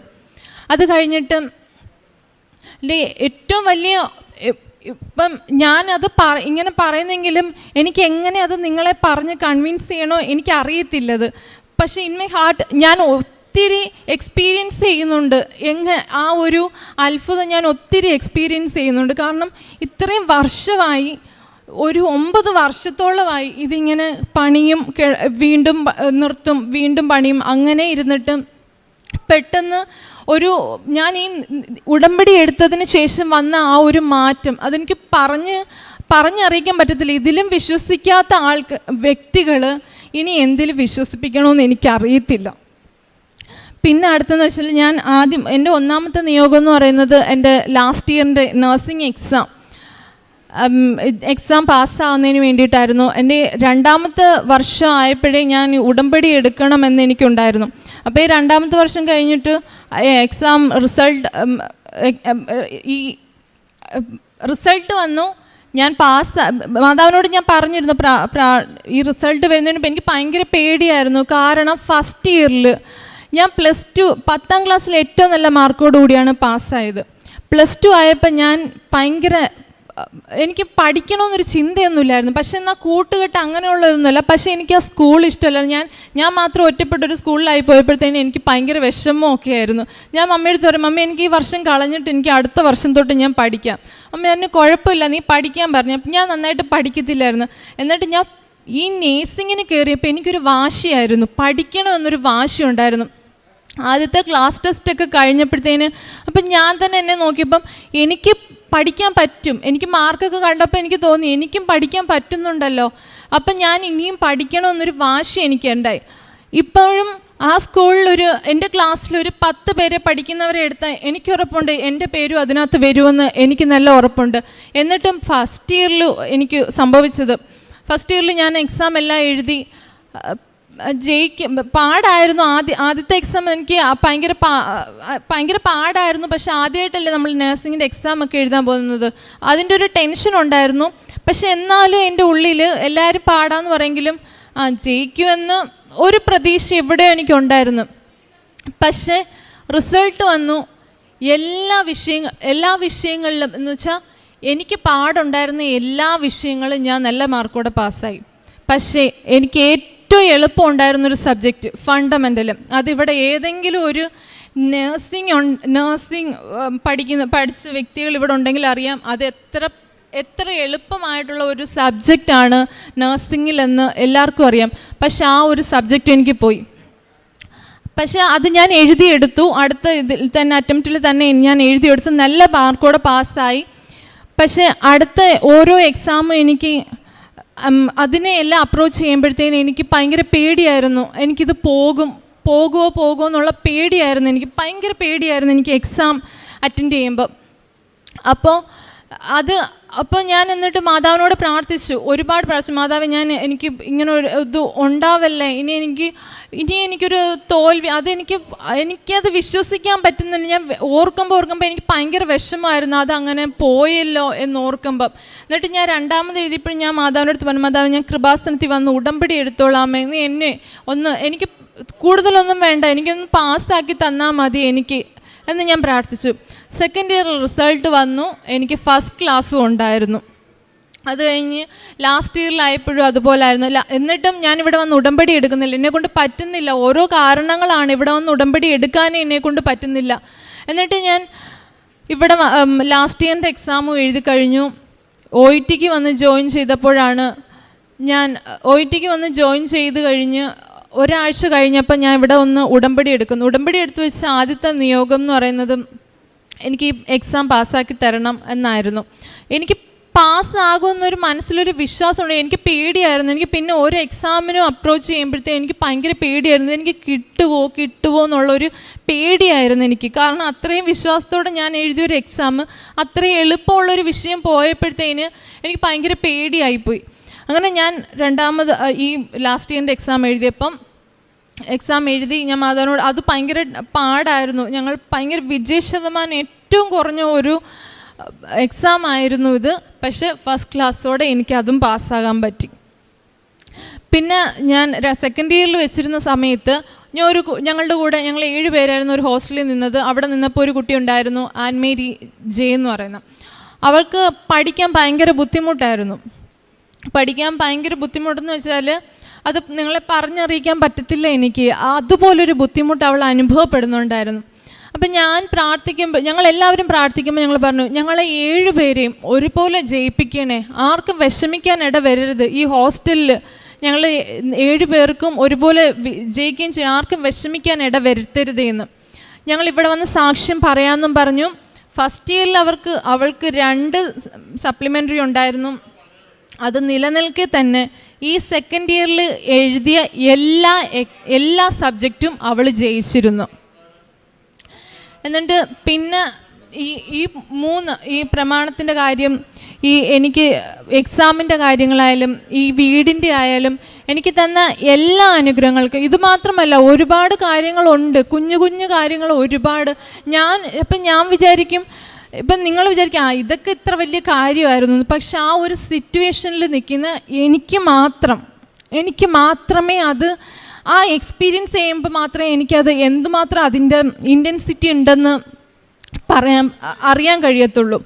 അത് കഴിഞ്ഞിട്ട് ഏറ്റവും വലിയ, ഇപ്പം ഞാനത് ഇങ്ങനെ പറയുന്നെങ്കിലും എനിക്ക് എങ്ങനെ അത് നിങ്ങളെ പറഞ്ഞ് കൺവിൻസ് ചെയ്യണോ എനിക്കറിയത്തില്ലത്. പക്ഷേ ഇൻ മൈ ഹാർട്ട് ഞാൻ ഒത്തിരി എക്സ്പീരിയൻസ് ചെയ്യുന്നുണ്ട്. ആ ഒരു അത്ഭുതം ഞാൻ ഒത്തിരി എക്സ്പീരിയൻസ് ചെയ്യുന്നുണ്ട്. കാരണം ഇത്രയും വർഷമായി, ഒരു 9 വർഷത്തോളമായി ഇതിങ്ങനെ പണിയും വീണ്ടും നിർത്തും വീണ്ടും പണിയും അങ്ങനെ ഇരുന്നിട്ട് പെട്ടെന്ന് ഞാൻ ഈ ഉടമ്പടി എടുത്തതിന് ശേഷം വന്ന ആ ഒരു മാറ്റം അതെനിക്ക് പറഞ്ഞറിയിക്കാൻ പറ്റത്തില്ല. ഇതിലും വിശ്വസിക്കാത്ത വ്യക്തികൾ ഇനി എന്തിലും വിശ്വസിപ്പിക്കണമെന്ന് എനിക്കറിയത്തില്ല. പിന്നെ അടുത്തെന്ന് വെച്ചാൽ ഞാൻ ആദ്യം എൻ്റെ ഒന്നാമത്തെ നിയോഗം എന്ന് പറയുന്നത് എൻ്റെ ലാസ്റ്റ് ഇയറിൻ്റെ നഴ്സിംഗ് എക്സാം പാസ്സാവുന്നതിന് വേണ്ടിയിട്ടായിരുന്നു. എൻ്റെ രണ്ടാമത്തെ വർഷം ആയപ്പോഴേ ഞാൻ ഉടമ്പടി എടുക്കണമെന്ന് എനിക്കുണ്ടായിരുന്നു. അപ്പോൾ ഈ രണ്ടാമത്തെ വർഷം കഴിഞ്ഞിട്ട് എക്സാം റിസൾട്ട് വന്നു. ഞാൻ മാതാവിനോട് ഞാൻ പറഞ്ഞിരുന്നു ഈ റിസൾട്ട് വരുന്നതിന് മുമ്പ് എനിക്ക് ഭയങ്കര പേടിയായിരുന്നു. കാരണം ഫസ്റ്റ് ഇയറിൽ ഞാൻ +2 10ാം ക്ലാസ്സിൽ ഏറ്റവും നല്ല മാർക്കോട് കൂടിയാണ് പാസ്സായത്. +2 ആയപ്പോൾ ഞാൻ എനിക്ക് പഠിക്കണമെന്നൊരു ചിന്തയൊന്നുമില്ലായിരുന്നു. പക്ഷെ എന്നാൽ കൂട്ടുകെട്ട് അങ്ങനെയുള്ളതൊന്നുമല്ല. പക്ഷേ എനിക്ക് ആ സ്കൂൾ ഇഷ്ടമല്ല. ഞാൻ മാത്രം ഒറ്റപ്പെട്ടൊരു സ്കൂളിലായി പോയപ്പോഴത്തേനും എനിക്ക് ഭയങ്കര വിഷമമൊക്കെ ആയിരുന്നു. ഞാൻ മമ്മിയെടുത്ത് പറയും, മമ്മി എനിക്ക് ഈ വർഷം കളഞ്ഞിട്ട് എനിക്ക് അടുത്ത വർഷം തൊട്ട് ഞാൻ പഠിക്കാം. അമ്മ പറഞ്ഞു കുഴപ്പമില്ല, നീ പഠിക്കാൻ പറഞ്ഞു. അപ്പം ഞാൻ നന്നായിട്ട് പഠിക്കത്തില്ലായിരുന്നു. എന്നിട്ട് ഞാൻ ഈ നേഴ്സിങ്ങിന് കയറിയപ്പോൾ എനിക്കൊരു വാശിയായിരുന്നു, പഠിക്കണമെന്നൊരു വാശി ഉണ്ടായിരുന്നു. ആദ്യത്തെ ക്ലാസ് ടെസ്റ്റൊക്കെ കഴിഞ്ഞപ്പോഴത്തേന് അപ്പം ഞാൻ തന്നെ എന്നെ നോക്കിയപ്പം എനിക്ക് പഠിക്കാൻ പറ്റും. എനിക്ക് മാർക്കൊക്കെ കണ്ടപ്പോൾ എനിക്ക് തോന്നി എനിക്കും പഠിക്കാൻ പറ്റുന്നുണ്ടല്ലോ. അപ്പം ഞാൻ ഇനിയും പഠിക്കണമെന്നൊരു വാശി എനിക്കുണ്ടായി. ഇപ്പോഴും ആ സ്കൂളിലൊരു എൻ്റെ ക്ലാസ്സിലൊരു 10 പേരെ പഠിക്കുന്നവരെ എടുത്താൽ എനിക്കുറപ്പുണ്ട് എൻ്റെ പേരും അതിനകത്ത് വരുമെന്ന് എനിക്ക് നല്ല ഉറപ്പുണ്ട്. എന്നിട്ടും ഫസ്റ്റ് ഇയറിൽ എനിക്ക് സംഭവിച്ചത്, ഫസ്റ്റ് ഇയറിൽ ഞാൻ എക്സാം എല്ലാം എഴുതി പാടായിരുന്നു. ആദ്യത്തെ എക്സാം എനിക്ക് ഭയങ്കര പാടായിരുന്നു. പക്ഷെ ആദ്യമായിട്ടല്ലേ നമ്മൾ നഴ്സിങ്ങിൻ്റെ എക്സാം ഒക്കെ എഴുതാൻ പോകുന്നത്. അതിൻ്റെ ഒരു ടെൻഷൻ ഉണ്ടായിരുന്നു. പക്ഷെ എന്നാലും എൻ്റെ ഉള്ളിൽ എല്ലാവരും പാടാന്ന് പറയെങ്കിലും ജയിക്കുമെന്ന് ഒരു പ്രതീക്ഷ എവിടെയോ എനിക്കുണ്ടായിരുന്നു. പക്ഷേ റിസൾട്ട് വന്നു. എല്ലാ വിഷയങ്ങളിലും എന്ന് വെച്ചാൽ എനിക്ക് പാടുണ്ടായിരുന്ന എല്ലാ വിഷയങ്ങളും ഞാൻ നല്ല മാർക്കോടെ പാസ്സായി. പക്ഷേ എനിക്ക് ഏറ്റവും എളുപ്പം ഉണ്ടായിരുന്നൊരു സബ്ജക്റ്റ് ഫണ്ടമെൻ്റലും, അതിവിടെ ഏതെങ്കിലും ഒരു നഴ്സിംഗ് പഠിച്ച വ്യക്തികൾ ഇവിടെ ഉണ്ടെങ്കിൽ അറിയാം അത് എത്ര എളുപ്പമായിട്ടുള്ള ഒരു സബ്ജക്റ്റാണ് നഴ്സിംഗിലെന്ന് എല്ലാവർക്കും അറിയാം. പക്ഷെ ആ ഒരു സബ്ജക്റ്റ് എനിക്ക് പോയി. പക്ഷെ അത് ഞാൻ എഴുതിയെടുത്തു. അടുത്ത ഇതിൽ തന്നെ അറ്റംപ്റ്റിൽ തന്നെ ഞാൻ എഴുതിയെടുത്തു, നല്ല മാർക്കോടെ പാസ്സായി. പക്ഷെ അടുത്ത ഓരോ എക്സാമും എനിക്ക് അതിനെ എല്ലാം അപ്രോച്ച് ചെയ്യുമ്പോഴത്തേനും എനിക്ക് ഭയങ്കര പേടിയായിരുന്നു. എനിക്കിത് പോകുമോ എന്നുള്ള പേടിയായിരുന്നു. എനിക്ക് ഭയങ്കര പേടിയായിരുന്നു എനിക്ക് എക്സാം അറ്റൻഡ് ചെയ്യുമ്പോൾ. അപ്പോൾ ഞാൻ എന്നിട്ട് മാതാവിനോട് പ്രാർത്ഥിച്ചു, ഒരുപാട് പ്രാർത്ഥിച്ചു. മാതാവ്, എനിക്ക് ഇങ്ങനെ ഒരു ഇത് ഉണ്ടാവല്ലേ, ഇനി എനിക്കൊരു തോൽവി, എനിക്കത് വിശ്വസിക്കാൻ പറ്റുന്നില്ല. ഞാൻ ഓർക്കുമ്പോൾ എനിക്ക് ഭയങ്കര വിഷമമായിരുന്നു അതങ്ങനെ പോയല്ലോ എന്നോർക്കുമ്പം. എന്നിട്ട് ഞാൻ രണ്ടാമത് എഴുതിയപ്പോഴും ഞാൻ മാതാവിൻ്റെ അടുത്ത് പറഞ്ഞു, മാതാവ് ഞാൻ കൃപാസനത്തിൽ വന്ന് ഉടമ്പടി എടുത്തോളാമേ, എനിക്ക് കൂടുതലൊന്നും വേണ്ട, എനിക്കൊന്ന് പാസ്സാക്കി തന്നാൽ മതി എന്ന് ഞാൻ പ്രാർത്ഥിച്ചു. സെക്കൻഡ് ഇയർ റിസൾട്ട് വന്നു. എനിക്ക് ഫസ്റ്റ് ക്ലാസ്സും ഉണ്ടായിരുന്നു. അത് കഴിഞ്ഞ് ലാസ്റ്റ് ഇയറിലായപ്പോഴും അതുപോലായിരുന്നു. എന്നിട്ടും ഞാനിവിടെ വന്ന് ഉടമ്പടി എടുക്കുന്നില്ല, എന്നെക്കൊണ്ട് പറ്റുന്നില്ല. ഓരോ കാരണങ്ങളാണ് ഇവിടെ വന്ന് ഉടമ്പടി എടുക്കാനേ എന്നെക്കൊണ്ട് പറ്റുന്നില്ല. എന്നിട്ട് ഞാൻ ഇവിടെ ലാസ്റ്റ് ഇയറിൻ്റെ എക്സാമും എഴുതി കഴിഞ്ഞു. OITക്ക് വന്ന് ജോയിൻ ചെയ്തപ്പോഴാണ് ജോയിൻ ചെയ്ത് കഴിഞ്ഞ് ഒരാഴ്ച കഴിഞ്ഞപ്പോൾ ഞാൻ ഇവിടെ ഒന്ന് ഉടമ്പടി എടുക്കുന്നു. ഉടമ്പടി എടുത്തു വെച്ച ആദ്യത്തെ നിയോഗം എന്ന് പറയുന്നത് എനിക്ക് എക്സാം പാസ്സാക്കി തരണം എന്നായിരുന്നു. എനിക്ക് പാസ്സാകുമെന്നൊരു മനസ്സിലൊരു വിശ്വാസമുണ്ട്. എനിക്ക് പേടിയായിരുന്നു. എനിക്ക് പിന്നെ ഓരോ എക്സാമിനും അപ്രോച്ച് ചെയ്യുമ്പോഴത്തേക്കും എനിക്ക് ഭയങ്കര പേടിയായിരുന്നു. എനിക്ക് കിട്ടുമോ എന്നുള്ളൊരു പേടിയായിരുന്നു എനിക്ക്. കാരണം അത്രയും വിശ്വാസത്തോടെ ഞാൻ എഴുതിയൊരു എക്സാം, അത്രയും എളുപ്പമുള്ളൊരു വിഷയം പോയപ്പോഴത്തേന് എനിക്ക് ഭയങ്കര പേടിയായിപ്പോയി. അങ്ങനെ ഞാൻ രണ്ടാമത് ഈ ലാസ്റ്റ് ഇയറിൻ്റെ എക്സാം എഴുതി. ഞാൻ മാതാവിനോട്, അത് ഭയങ്കര പാടായിരുന്നു. ഞങ്ങൾ ഭയങ്കര വിജയശതമാനം ഏറ്റവും കുറഞ്ഞ ഒരു എക്സാം ആയിരുന്നു ഇത്. പക്ഷേ ഫസ്റ്റ് ക്ലാസ്സോടെ എനിക്കതും പാസ്സാകാൻ പറ്റി. പിന്നെ ഞാൻ സെക്കൻഡ് ഇയറിൽ വെച്ചിരുന്ന സമയത്ത് ഞങ്ങളുടെ കൂടെ ഞങ്ങൾ 7 പേരായിരുന്നു ഒരു ഹോസ്റ്റലിൽ നിന്നത്. അവിടെ നിന്നപ്പോൾ ഒരു കുട്ടി ഉണ്ടായിരുന്നു, ആൻമേരി ജെ എന്ന് പറയുന്ന. അവൾക്ക് പഠിക്കാൻ ഭയങ്കര ബുദ്ധിമുട്ടായിരുന്നു. ബുദ്ധിമുട്ടെന്ന് വെച്ചാൽ അത് നിങ്ങളെ പറഞ്ഞറിയിക്കാൻ പറ്റത്തില്ല എനിക്ക്. അതുപോലൊരു ബുദ്ധിമുട്ട് അവൾ അനുഭവപ്പെടുന്നുണ്ടായിരുന്നു. അപ്പം ഞങ്ങളെല്ലാവരും പ്രാർത്ഥിക്കുമ്പോൾ ഞങ്ങൾ പറഞ്ഞു, ഞങ്ങളെ 7 പേരെയും ഒരുപോലെ ജയിപ്പിക്കണേ, ആർക്കും വിഷമിക്കാൻ ഇടവരരുത്. ഈ ഹോസ്റ്റലിൽ ഞങ്ങൾ 7 പേർക്കും ഒരുപോലെ ജയിക്കുകയും ചെയ്യും, ആർക്കും വിഷമിക്കാൻ ഇടവരുത്തരുത് എന്ന് ഞങ്ങളിവിടെ വന്ന് സാക്ഷ്യം പറയാമെന്നും പറഞ്ഞു. ഫസ്റ്റ് ഇയറിൽ അവൾക്ക് 2 സപ്ലിമെൻ്ററി ഉണ്ടായിരുന്നു. അത് നിലനിൽക്കെ തന്നെ ഈ സെക്കൻഡ് ഇയറിൽ എഴുതിയ എല്ലാ സബ്ജക്റ്റും അവൾ ജയിച്ചിരുന്നു. എന്നിട്ട് പിന്നെ ഈ പ്രമാണത്തിൻ്റെ കാര്യം, എനിക്ക് എക്സാമിൻ്റെ കാര്യങ്ങളായാലും ഈ വീടിൻ്റെ ആയാലും എനിക്ക് തന്ന എല്ലാ അനുഗ്രഹങ്ങൾക്കും, ഇത് മാത്രമല്ല ഒരുപാട് കാര്യങ്ങളുണ്ട്, കുഞ്ഞു കുഞ്ഞു കാര്യങ്ങൾ ഒരുപാട്. ഞാൻ വിചാരിക്കും, ഇപ്പം നിങ്ങൾ വിചാരിക്കും ഇതൊക്കെ ഇത്ര വലിയ കാര്യമായിരുന്നു, പക്ഷെ ആ ഒരു സിറ്റുവേഷനിൽ നിൽക്കുന്ന എനിക്ക് മാത്രമേ അത് ആ എക്സ്പീരിയൻസ് ചെയ്യുമ്പോൾ മാത്രമേ എനിക്കത് എന്തുമാത്രം അതിൻ്റെ ഇൻറ്റൻസിറ്റി ഉണ്ടെന്ന് അറിയാൻ കഴിയത്തുള്ളൂ.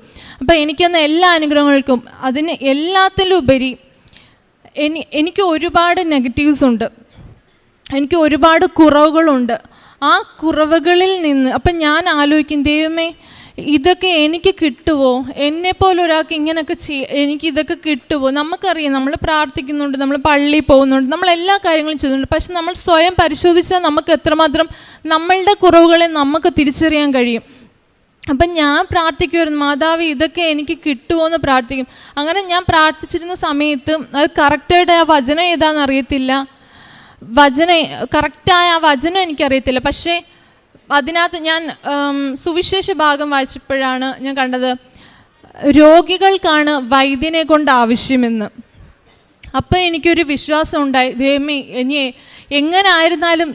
അപ്പോൾ എനിക്കെന്ന എല്ലാ അനുഗ്രഹങ്ങൾക്കും അതിന് എല്ലാത്തിലും ഉപരി എനിക്ക് ഒരുപാട് നെഗറ്റീവ്സ് ഉണ്ട്, എനിക്ക് ഒരുപാട് കുറവുകളുണ്ട്. ആ കുറവുകളിൽ നിന്ന് അപ്പം ഞാൻ ആലോചിക്കും, ദൈവമേ ഇതൊക്കെ എനിക്ക് കിട്ടുമോ, എന്നെപ്പോലെ ഒരാൾക്ക് ഇങ്ങനെയൊക്കെ എനിക്കിതൊക്കെ കിട്ടുമോ? നമുക്കറിയാം, നമ്മൾ പ്രാർത്ഥിക്കുന്നുണ്ട്, നമ്മൾ പള്ളിയിൽ പോകുന്നുണ്ട്, നമ്മൾ എല്ലാ കാര്യങ്ങളും ചെയ്യുന്നുണ്ട്, പക്ഷെ നമ്മൾ സ്വയം പരിശോധിച്ചാൽ നമുക്ക് എത്രമാത്രം നമ്മളുടെ കുറവുകളെ നമുക്ക് തിരിച്ചറിയാൻ കഴിയും. അപ്പം ഞാൻ പ്രാർത്ഥിക്കുമായിരുന്നു, മാതാവ് ഇതൊക്കെ എനിക്ക് കിട്ടുമോ എന്ന് പ്രാർത്ഥിക്കും. അങ്ങനെ ഞാൻ പ്രാർത്ഥിച്ചിരുന്ന സമയത്ത് അത് കറക്റ്റായിട്ട് ആ വചനം ഏതാണെന്ന് അറിയത്തില്ല, കറക്റ്റായ ആ വചനം എനിക്കറിയത്തില്ല. പക്ഷേ അതിനകത്ത് ഞാൻ സുവിശേഷ ഭാഗം വായിച്ചപ്പോഴാണ് ഞാൻ കണ്ടത്, രോഗികൾക്കാണ് വൈദ്യനെ കൊണ്ട് ആവശ്യമെന്ന്. അപ്പോൾ എനിക്കൊരു വിശ്വാസം ഉണ്ടായി, ദൈവമേ ഇനി എങ്ങനെ ആയിരുന്നാലും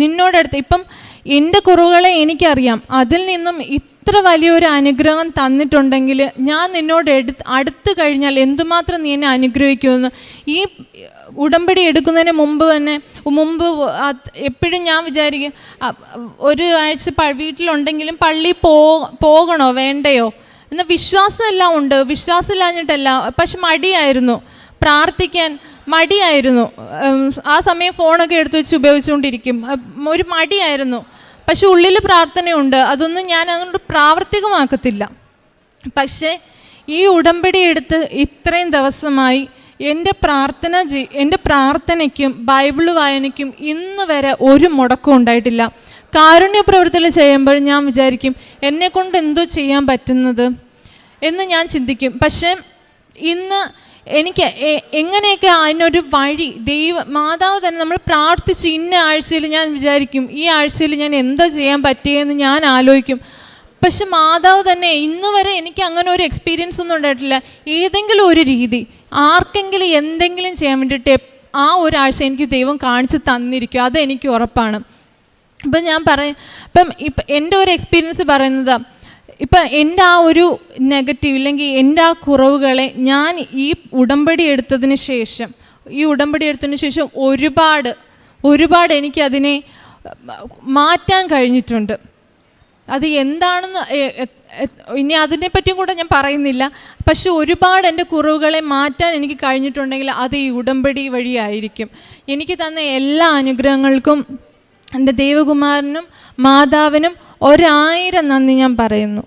നിന്നോടടുത്ത്, ഇപ്പം എൻ്റെ കുറവുകളെ എനിക്കറിയാം, അതിൽ നിന്നും ഇത്ര വലിയൊരു അനുഗ്രഹം തന്നിട്ടുണ്ടെങ്കിൽ ഞാൻ നിന്നോട് അടുത്ത് കഴിഞ്ഞാൽ എന്തുമാത്രം നീ എന്നെ അനുഗ്രഹിക്കുമെന്ന്. ഈ ഉടമ്പടി എടുക്കുന്നതിന് മുമ്പ് എപ്പോഴും ഞാൻ വിചാരിക്കും, ഒരു ആഴ്ച വീട്ടിലുണ്ടെങ്കിലും പള്ളിയിൽ പോകണോ വേണ്ടയോ എന്ന വിശ്വാസമെല്ലാം ഉണ്ട്, വിശ്വാസമില്ലാഞ്ഞിട്ടല്ല, പക്ഷെ മടിയായിരുന്നു, പ്രാർത്ഥിക്കാൻ മടിയായിരുന്നു. ആ സമയം ഫോണൊക്കെ എടുത്ത് വെച്ച് ഉപയോഗിച്ചുകൊണ്ടിരിക്കും, ഒരു മടിയായിരുന്നു. പക്ഷെ ഉള്ളിൽ പ്രാർത്ഥനയുണ്ട്, അതൊന്നും ഞാൻ അതുകൊണ്ട് പ്രാവർത്തികമാക്കത്തില്ല. പക്ഷേ ഈ ഉടമ്പടി എടുത്ത് ഇത്രയും ദിവസമായി എൻ്റെ പ്രാർത്ഥനയ്ക്കും ബൈബിള് വായനയ്ക്കും ഇന്ന് വരെ ഒരു മുടക്കം ഉണ്ടായിട്ടില്ല. കാരുണ്യ പ്രവൃത്തികൾ ചെയ്യുമ്പോൾ ഞാൻ വിചാരിക്കും, എന്നെക്കൊണ്ട് എന്തോ ചെയ്യാൻ പറ്റുന്നത് എന്ന് ഞാൻ ചിന്തിക്കും. പക്ഷേ ഇന്ന് എനിക്ക് എങ്ങനെയൊക്കെ അതിനൊരു വഴി മാതാവ് തന്നെ, നമ്മൾ പ്രാർത്ഥിച്ച് ഇന്ന ആഴ്ചയിൽ ഞാൻ വിചാരിക്കും ഈ ആഴ്ചയിൽ ഞാൻ എന്താ ചെയ്യാൻ പറ്റിയെന്ന് ഞാൻ ആലോചിക്കും. പക്ഷെ മാതാവ് തന്നെ ഇന്ന് വരെ എനിക്ക് അങ്ങനെ ഒരു എക്സ്പീരിയൻസ് ഒന്നും ഉണ്ടായിട്ടില്ല. ഏതെങ്കിലും ഒരു രീതി ആർക്കെങ്കിലും എന്തെങ്കിലും ചെയ്യാൻ വേണ്ടിയിട്ട് ആ ഒരാഴ്ച എനിക്ക് ദൈവം കാണിച്ച് തന്നിരിക്കും, അതെനിക്ക് ഉറപ്പാണ്. അപ്പം ഞാൻ ഇപ്പം എൻ്റെ ഒരു എക്സ്പീരിയൻസ് പറയുന്നത്, ഇപ്പം എൻ്റെ ആ ഒരു നെഗറ്റീവ് ഇല്ലെങ്കിൽ എൻ്റെ ആ കുറവുകളെ ഞാൻ ഈ ഉടമ്പടി എടുത്തതിന് ശേഷം ഒരുപാട് എനിക്കതിനെ മാറ്റാൻ കഴിഞ്ഞിട്ടുണ്ട്. അത് എന്താണെന്ന് ഇനി അതിനെപ്പറ്റിയും കൂടെ ഞാൻ പറയുന്നില്ല. പക്ഷെ ഒരുപാട് എൻ്റെ കുറവുകളെ മാറ്റാൻ എനിക്ക് കഴിഞ്ഞിട്ടുണ്ടെങ്കിൽ അത് ഈ ഉടമ്പടി വഴിയായിരിക്കും. എനിക്ക് തന്ന എല്ലാ അനുഗ്രഹങ്ങൾക്കും എൻ്റെ ദൈവകുമാരനും മാതാവിനും 1000 നന്ദി ഞാൻ പറയുന്നു.